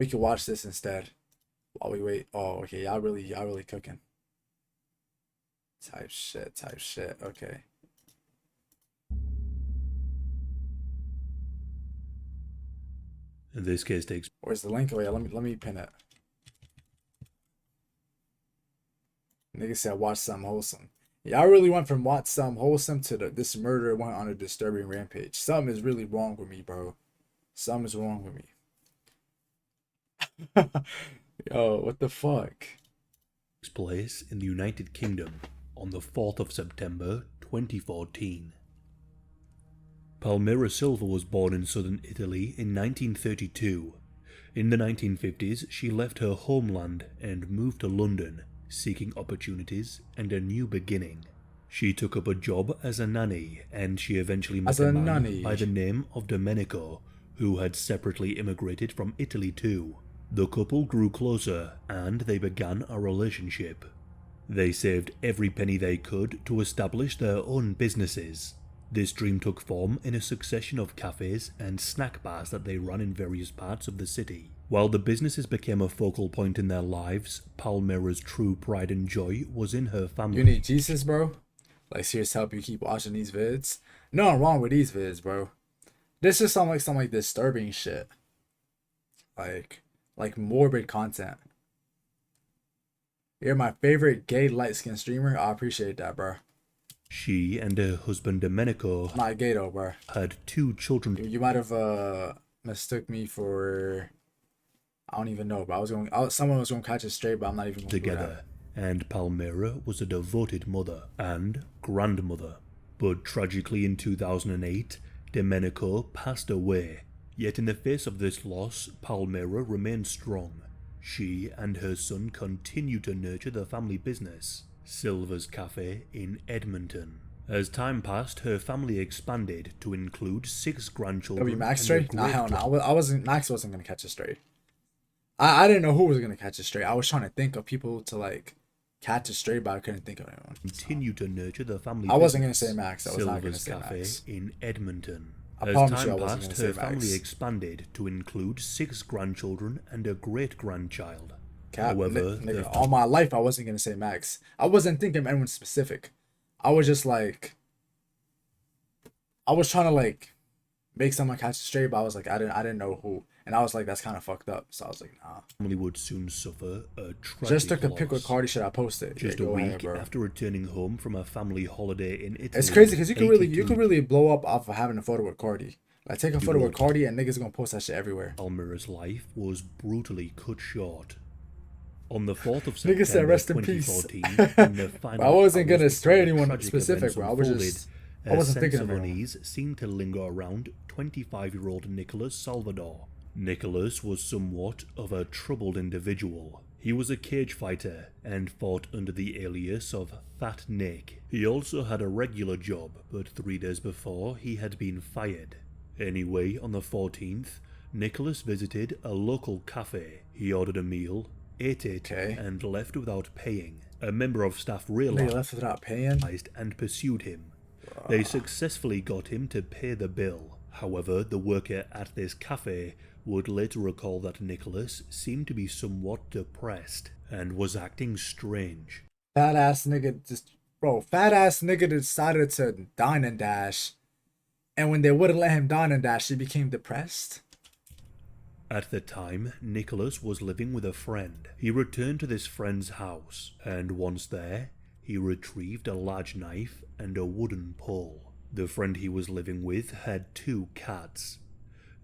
We can watch this instead while we wait. Oh, okay. Y'all really cooking. Type shit. Type shit. Okay. This case takes. Where's the link? Oh yeah, let me pin it. Nigga said watch something wholesome. Yeah, I really went from watch something wholesome to this murder went on a disturbing rampage. Something is really wrong with me, bro. Something is wrong with me. Yo, what the fuck? Takes place in the United Kingdom on the 4th of September 2014. Palmira Silva was born in southern Italy in 1932. In the 1950s, she left her homeland and moved to London, seeking opportunities and a new beginning. She took up a job as a nanny, and she eventually met a man by the name of Domenico, who had separately immigrated from Italy too. The couple grew closer, and they began a relationship. They saved every penny they could to establish their own businesses. This dream took form in a succession of cafes and snack bars that they ran in various parts of the city. While the businesses became a focal point in their lives, Palmira's true pride and joy was in her family. You need Jesus, bro? Like, serious help you keep watching these vids? Nothing wrong with these vids, bro. This is some like disturbing shit. Like morbid content. You're my favorite gay light-skinned streamer. I appreciate that, bro. She and her husband Domenico Not gay though, bro. had 2 children. You might have mistook me for, I don't even know, but someone was gonna catch it straight, but I'm not even gonna together. And Palmira was a devoted mother and grandmother. But tragically in 2008, Domenico passed away. Yet in the face of this loss, Palmira remained strong. She and her son continued to nurture the family business, Silva's Cafe in Edmonton. As time passed, her family expanded to include 6 grandchildren. It'll be Max straight? Nah, hell no. Max wasn't gonna catch it straight. I didn't know who was gonna catch it straight. I was trying to think of people to like catch it straight, but I couldn't think of anyone. Continue to nurture the family. I wasn't gonna say Max. I was not gonna Silva's say Cafe Max. in Edmonton. I As promise you time I wasn't passed, gonna her say family Max. expanded to include 6 grandchildren and a great-grandchild. Cap, However, nigga, all my life I wasn't gonna say Max. I wasn't thinking of anyone specific. I was just like, I was trying to like make someone catch it straight, but I was like, I didn't know who, and I was like, that's kind of fucked up. So I was like, nah. Family would soon suffer a tragic Just took a loss. pic with Cardi. Should I post it? Just yeah, a week ahead, bro. after returning home from a family holiday in Italy. It's crazy because you could really blow up off of having a photo with Cardi. Like take a photo with Cardi and niggas gonna post that shit everywhere. Palmira's life was brutally cut short. On the 4th of Nigga said September rest in peace. 2014, in the final I wasn't gonna hours stray before the anyone tragic specific, events bro. I was unfolded, just, I wasn't thinking of a sense of anyone. unease seemed to linger around 25-year-old Nicholas Salvador. Nicholas was somewhat of a troubled individual. He was a cage fighter and fought under the alias of Fat Nick. He also had a regular job, but 3 days before he had been fired. Anyway, on the 14th, Nicholas visited a local cafe. He ordered a meal, ate it, and left without paying. A member of staff realized and pursued him. They successfully got him to pay the bill. However, the worker at this cafe would later recall that Nicholas seemed to be somewhat depressed and was acting strange. Fat ass nigga decided to dine and dash, and when they wouldn't let him dine and dash, he became depressed. At the time, Nicholas was living with a friend. He returned to this friend's house, and once there, he retrieved a large knife and a wooden pole. The friend he was living with had 2 cats.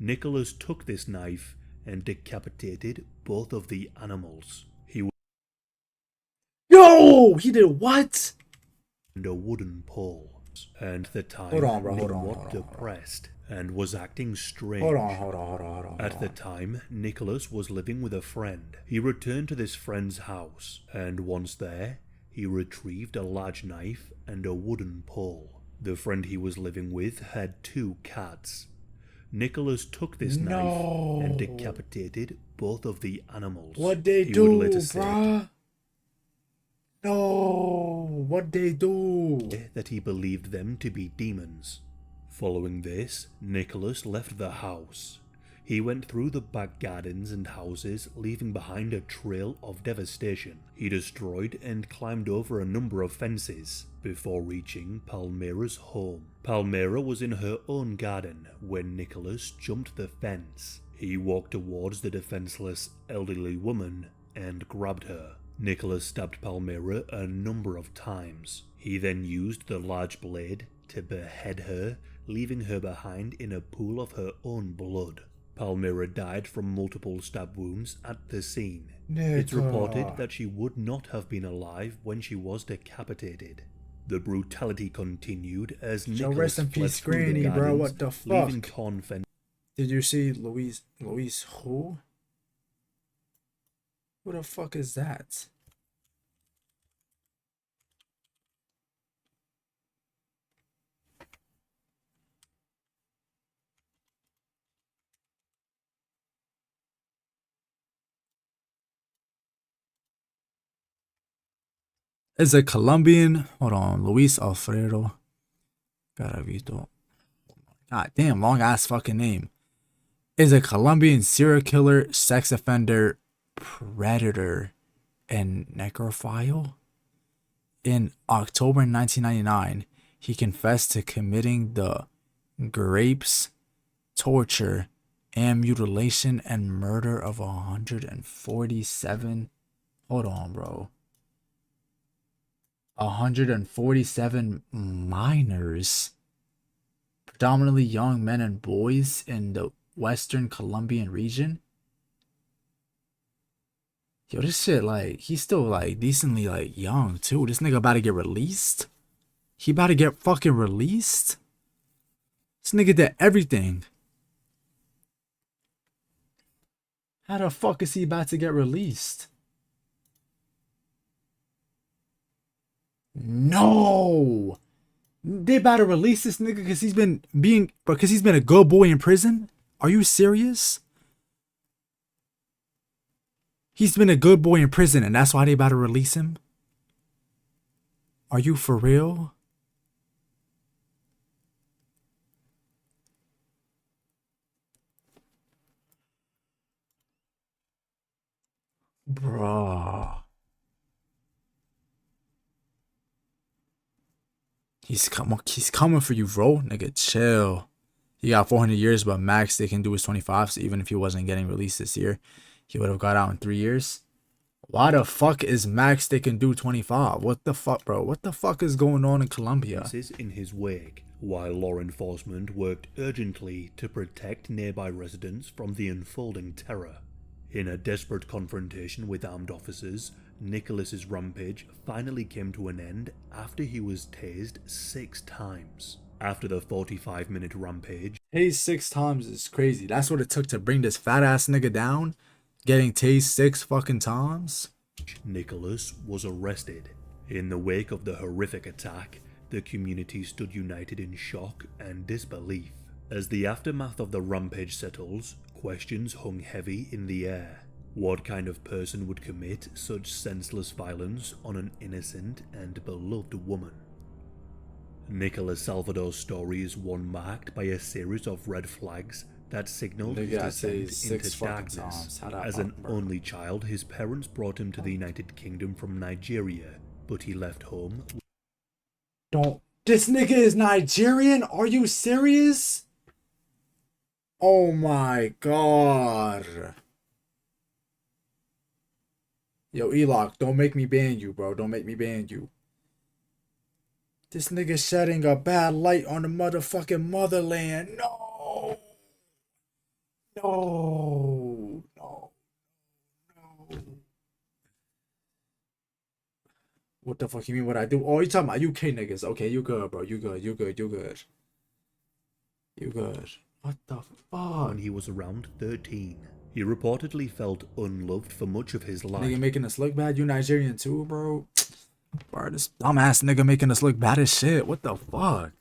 Nicholas took this knife and decapitated both of the animals. Yo, he did what? And a wooden pole. And the time, hold on, depressed and was acting strange. Hold on. At the time, Nicholas was living with a friend. He returned to this friend's house, and once there, he retrieved a large knife and a wooden pole. The friend he was living with had 2 cats. Nicholas took this knife and decapitated both of the animals. What'd they do, bruh? No, what'd they do? That he believed them to be demons. Following this, Nicholas left the house. He went through the back gardens and houses, leaving behind a trail of devastation. He destroyed and climbed over a number of fences before reaching Palmyra's home. Palmyra was in her own garden when Nicholas jumped the fence. He walked towards the defenseless elderly woman and grabbed her. Nicholas stabbed Palmyra a number of times. He then used the large blade to behead her, leaving her behind in a pool of her own blood. Palmyra died from multiple stab wounds at the scene. It's reported that she would not have been alive when she was decapitated. The brutality continued as Nicholas rest in fled peace, through the Granny, bro. gardens, What the leaving fuck? torn fences. Did you see Louise who? Who the fuck is that? Is a Colombian. Hold on, Luis Alfredo Garavito. God damn, long ass fucking name. Is a Colombian serial killer, sex offender, predator, and necrophile. In October 1999, he confessed to committing the rapes, torture, and mutilation and murder of 147. Hold on, bro. 147 minors, predominantly young men and boys in the Western Colombian region. Yo, this shit, like, he's still, like, decently, like, young, too. This nigga about to get released? He about to get fucking released? This nigga did everything. How the fuck is he about to get released? No! They about to release this nigga because he's been a good boy in prison? Are you serious? He's been a good boy in prison and that's why they about to release him? Are you for real? Bruh. He's coming for you, bro. Nigga, chill. He got 400 years, but max they can do is 25. So even if he wasn't getting released this year, he would have got out in 3 years. Why the fuck is max they can do 25? What the fuck, bro? What the fuck is going on in Colombia? In his wake, while law enforcement worked urgently to protect nearby residents from the unfolding terror. In a desperate confrontation with armed officers, Nicholas's rampage finally came to an end after he was tased 6 times. After the 45-minute rampage, Tased 6 times is crazy. That's what it took to bring this fat ass nigga down? Getting tased 6 fucking times? Nicholas was arrested. In the wake of the horrific attack, the community stood united in shock and disbelief. As the aftermath of the rampage settles, questions hung heavy in the air. What kind of person would commit such senseless violence on an innocent and beloved woman? Nicholas Salvador's story is one marked by a series of red flags that signaled his descent into darkness. As an only child, his parents brought him to the United Kingdom from Nigeria, but he left home. This nigga is Nigerian? Are you serious? Oh my god. Yo, Elock, don't make me ban you, bro. Don't make me ban you. This nigga shedding a bad light on the motherfucking motherland. No. No. No. No. What the fuck you mean what I do? Oh, you talking about UK niggas. Okay, you good, bro. You good. You good. You good. You good. What the fuck? When he was around 13. He reportedly felt unloved for much of his life. Nigga making us look bad. You Nigerian too, bro? Bro, this dumbass nigga making us look bad as shit. What the fuck?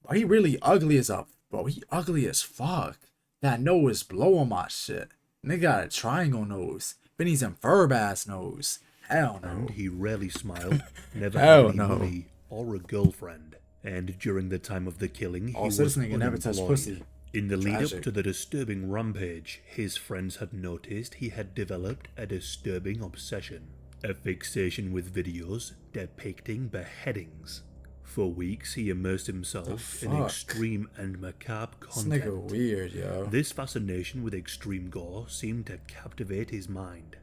Bro, he really ugly as a... Bro, he ugly as fuck. That nose blowing my shit. Nigga got a triangle nose. Benny's and furb ass nose. Hell no. And he rarely smiled, never Hell had any no. money or a girlfriend. And during the time of the killing, he was this nigga never touched unemployed. pussy. In the lead up Tragic. to the disturbing rampage, his friends had noticed he had developed a disturbing obsession, a fixation with videos depicting beheadings. For weeks, he immersed himself in fuck? extreme and macabre This nigga content. weird, yo. This fascination with extreme gore seemed to captivate his mind.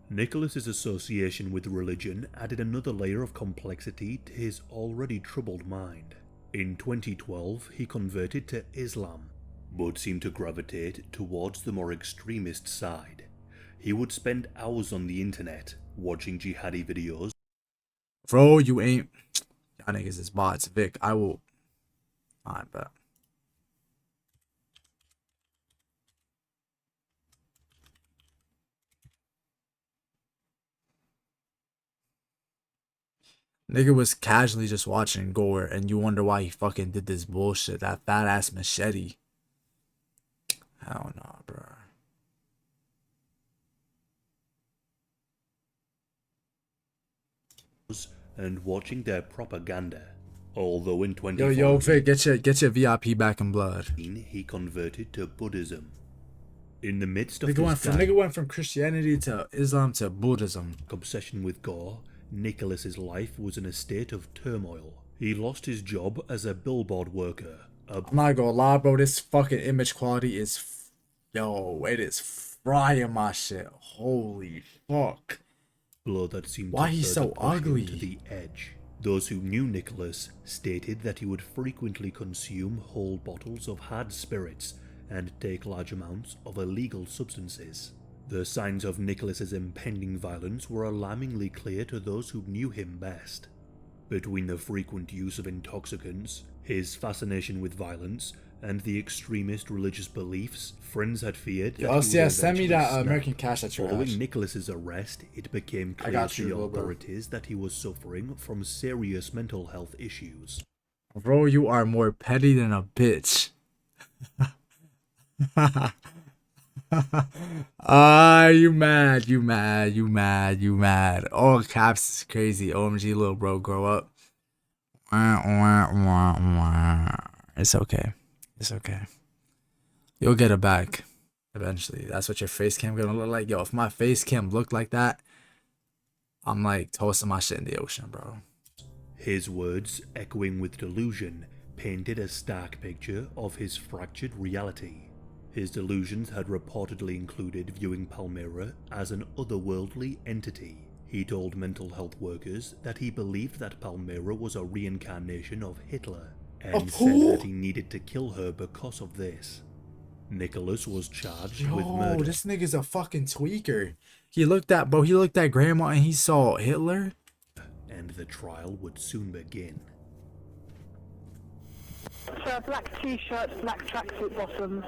Nicholas's association with religion added another layer of complexity to his already troubled mind. In 2012, he converted to Islam, but seemed to gravitate towards the more extremist side. He would spend hours on the internet, watching jihadi videos. Bro, you ain't. Y'all niggas is bots. Vic, I will. I bet. Nigga was casually just watching gore, and you wonder why he fucking did this bullshit. That fat ass machete. Hell no, bro. And watching their propaganda. Although in Yo, 2014, Vic, get your VIP back in blood. he converted to Buddhism. In the midst of Nigga went from Christianity to Islam to Buddhism. obsession with gore, Nicholas's life was in a state of turmoil. He lost his job as a billboard worker. I'm not gonna lie, bro. This fucking image quality is, yo, it is frying my shit. Holy fuck. Blow that seemed Why to he's further so push him ugly? to the edge. Those who knew Nicholas stated that he would frequently consume whole bottles of hard spirits and take large amounts of illegal substances. The signs of Nicholas's impending violence were alarmingly clear to those who knew him best. Between the frequent use of intoxicants, his fascination with violence, and the extremist religious beliefs, friends had feared that he would Send me eventually that snap. American Cash at your Following house. Nicholas's arrest, it became I clear got to you, the little bro. authorities that he was suffering from serious mental health issues. Bro, you are more petty than a bitch. You mad. All caps is crazy. OMG, little bro, grow up. It's okay. It's okay. You'll get it back eventually. That's what your face cam gonna look like. Yo, if my face cam looked like that, I'm like toasting my shit in the ocean, bro. His words, echoing with delusion, painted a stark picture of his fractured reality. His delusions had reportedly included viewing Palmyra as an otherworldly entity. He told mental health workers that he believed that Palmyra was a reincarnation of Hitler, and said that he needed to kill her because of this. Nicholas was charged with murder. This nigga's a fucking tweaker. He looked at grandma and he saw Hitler. And the trial would soon begin. So black t-shirt, black tracksuit bottoms.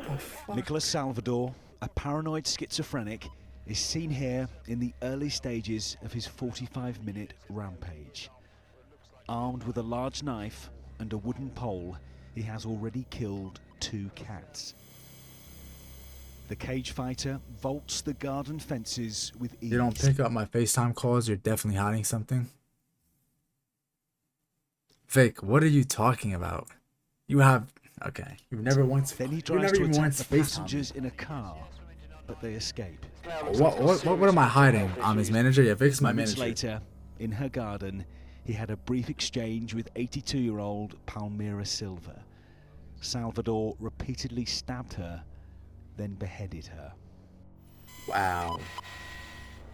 Nicholas Salvador, a paranoid schizophrenic, is seen here in the early stages of his 45-minute rampage. Armed with a large knife and a wooden pole, he has already killed 2 cats. The cage fighter vaults the garden fences with ease. You don't pick up my FaceTime calls, you're definitely hiding something. Vic, what are you talking about? You have, okay, you've never once, Then he you tries never to even attack once the FaceTime. passengers in a car, but they escape. What am I hiding? I'm his manager? Yeah, Vic's my Moments manager. later, in her garden, he had a brief exchange with 82-year-old Palmyra Silva. Salvador repeatedly stabbed her, then beheaded her. Wow.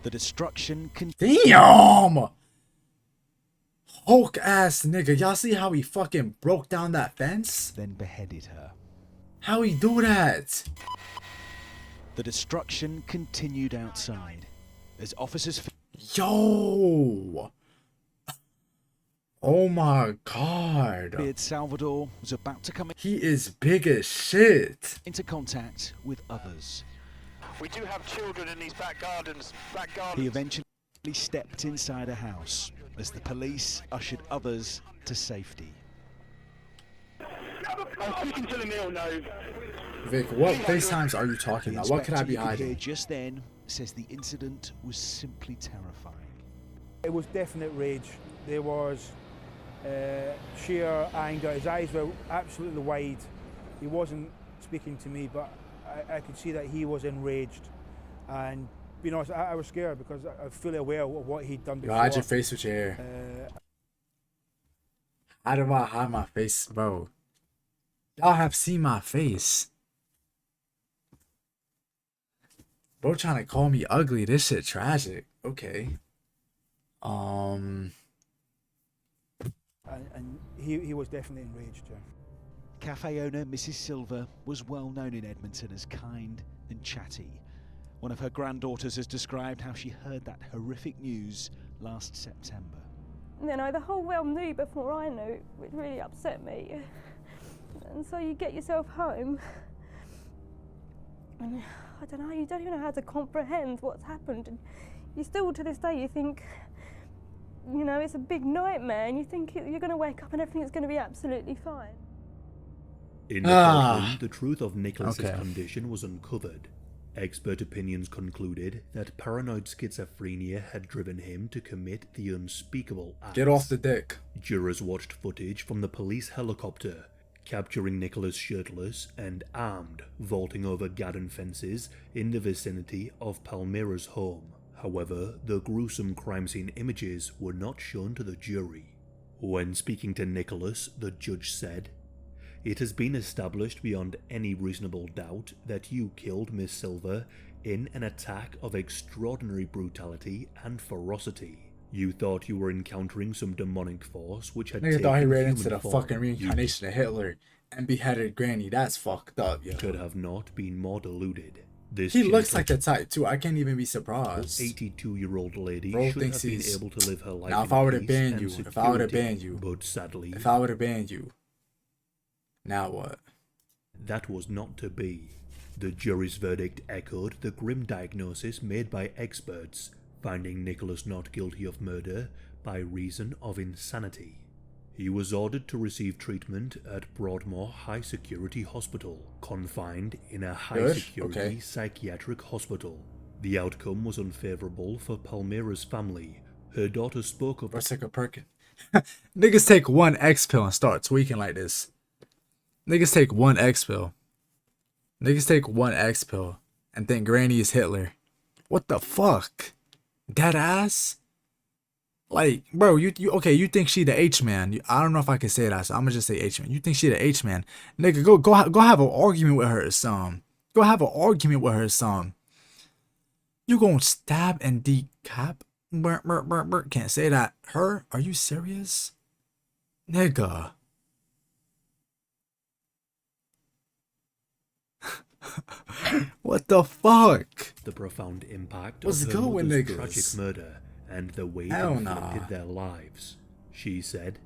The destruction Damn! Hulk ass nigga. Y'all see how he fucking broke down that fence? then beheaded her. How he do that? The destruction continued outside as officers Yo! Oh my god. feared Salvador was about to come He is big as shit. into contact with others. We do have children in these back gardens. He eventually stepped inside a house as the police ushered others to safety. I'm speaking to the meal now. Vic, what FaceTimes are you talking The about? What could I inspector be you could hear hiding? just then says the incident was simply terrifying. It was definite rage. There was sheer anger. His eyes were absolutely wide. He wasn't speaking to me, but I could see that he was enraged. And, you know, I was scared because I'm fully aware of what he'd done Yo, before. hide your face with your hair. How do I hide my face, bro? Y'all have seen my face. Bro trying to call me ugly. This shit tragic. Okay. And he was definitely enraged, yeah. Cafe owner Mrs. Silver was well known in Edmonton as kind and chatty. One of her granddaughters has described how she heard that horrific news last September. You know, the whole realm knew before I knew, which really upset me. And so you get yourself home, and I don't know, you don't even know how to comprehend what's happened. And you still, to this day, you think, you know, it's a big nightmare, and you think you're going to wake up and everything's going to be absolutely fine. In the courtroom, the truth of Nicholas's condition was uncovered. Expert opinions concluded that paranoid schizophrenia had driven him to commit the unspeakable acts. Get off the dick. Jurors watched footage from the police helicopter, capturing Nicholas shirtless and armed, vaulting over garden fences in the vicinity of Palmyra's home. However, the gruesome crime scene images were not shown to the jury. When speaking to Nicholas, the judge said, "It has been established beyond any reasonable doubt that you killed Miss Silver in an attack of extraordinary brutality and ferocity. You thought you were encountering some demonic force which had Nigga thought he ran human into the form. fucking reincarnation of Hitler and beheaded Granny. That's fucked up, yo. Could have not been more deluded. This He looks like the type too. I can't even be surprised. 82-year-old lady Bro should thinks have been he's... able to live her life Now, in if I would have peace banned and you, if I would have security, banned you, but sadly, if I would have banned you, now what? that was not to be. The jury's verdict echoed the grim diagnosis made by experts, finding Nicholas not guilty of murder by reason of insanity. He was ordered to receive treatment at Broadmoor High Security Hospital, confined in a high security psychiatric hospital. The outcome was unfavorable for Palmyra's family. Her daughter spoke of... Or take a Perkin. Niggas take one X pill and start tweaking like this. Niggas take one X pill. Niggas take one X pill and think Granny is Hitler. What the fuck? Dead ass? Like, bro, you okay, you think she the H-man. I don't know if I can say that, so I'm gonna just say H-man. You think she the H-man. Nigga, go have an argument with her or something. Go have an argument with her or something. You gonna stab and decap? Can't say that. Her? Are you serious? Nigga. What the fuck? The profound impact What's of her good with mother's niggas? tragic murder and the way it Hell infected nah. their lives. She said,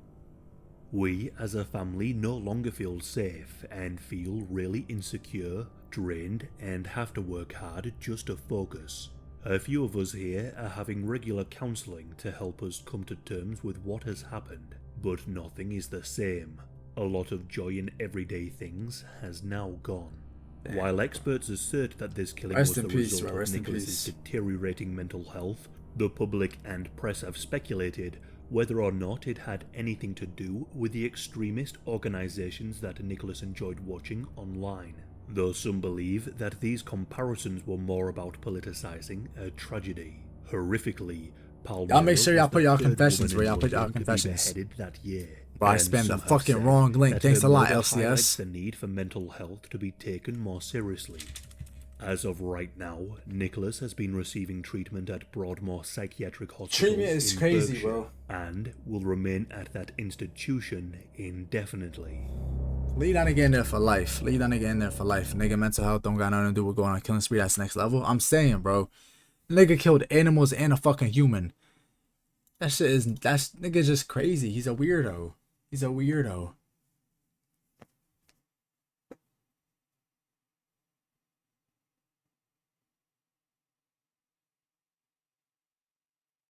"We as a family no longer feel safe and feel really insecure, drained, and have to work hard just to focus. A few of us here are having regular counselling to help us come to terms with what has happened, but nothing is the same. A lot of joy in everyday things has now gone." Damn. While experts assert that this killing Rest was in the peace, result bro. of Rest in Nicholas's peace. deteriorating mental health, the public and press have speculated whether or not it had anything to do with the extremist organisations that Nicholas enjoyed watching online. Though some believe that these comparisons were more about politicising a tragedy. Horrifically, Palmyra Y'all make sure y'all was put the y'all third confessions woman where in y'all put y'all London to be confessions. beheaded that year. Bro, I And spammed the some have fucking said wrong link. that Thanks her a lot, murder LCS. highlights the need for mental health to be taken more seriously. As of right now, Nicholas has been receiving treatment at Broadmoor Psychiatric Hospital Treatment is in crazy, Berkshire, bro. and will remain at that institution indefinitely. Leave that nigga in there for life. Leave that nigga in there for life. Nigga, mental health don't got nothing to do with going on a killing spree. That's next level. I'm saying, bro. Nigga killed animals and a fucking human. That shit is... That's... Nigga just crazy. He's a weirdo. He's a weirdo.